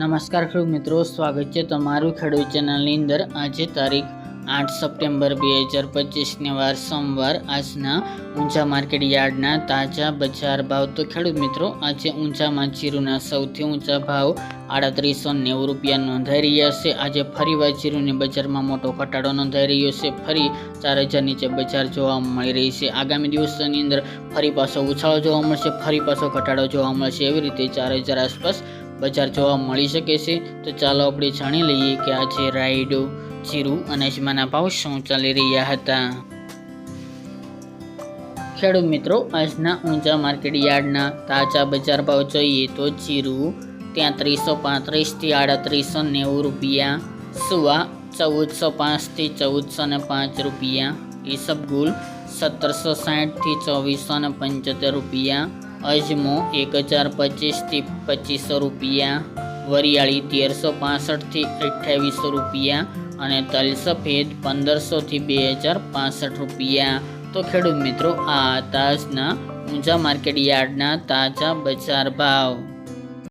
નમસ્કાર ખેડૂત મિત્રો, સ્વાગત છે તમારું ખેડૂત ચેનલની અંદર। આજે તારીખ 8 સપ્ટેમ્બર 2025 વાર સોમવાર। આજના ઊંચા માર્કેટ યાર્ડના તાજા બજાર ભાવ। તો ખેડૂત મિત્રો, આજે ઊંચામાં જીરુના સૌથી ઊંચા ભાવ 3890 રૂપિયા નોંધાઈ રહ્યા છે। આજે ફરીવાર જીરુની બજારમાં મોટો ઘટાડો નોંધાઈ રહ્યો છે। ફરી 4000 નીચે બજાર જોવા મળી રહી છે। આગામી દિવસોની અંદર ફરી પાછો ઉછાળો જોવા મળશે, ફરી પાછો ઘટાડો જોવા મળશે। એવી રીતે 4000 આસપાસ બજાર જોવા મળી શકે છે। તો ચાલો આપણે જાણી લઈએ કે આજે રાયડો, જીરું અને અજમાના ભાવ શું ચાલી રહ્યા હતા। ખેડૂત મિત્રો, આજના ઊંચા માર્કેટ યાર્ડના તાજા બજાર ભાવ જોઈએ તો જીરું 3335 થી 3890 રૂપિયા, સુવા 1405 થી 1405 રૂપિયા, ઈસબગુલ 1760 થી 2475 રૂપિયા, અજમો 1025 થી 2500 રૂપિયા, વરિયાળી 1365 થી 2800 રૂપિયા અને તલ સફેદ 1500 થી 2065 રૂપિયા। તો ખેડૂત મિત્રો, આ તાજના ઊંચા માર્કેટ યાર્ડના તાજા બજાર ભાવ।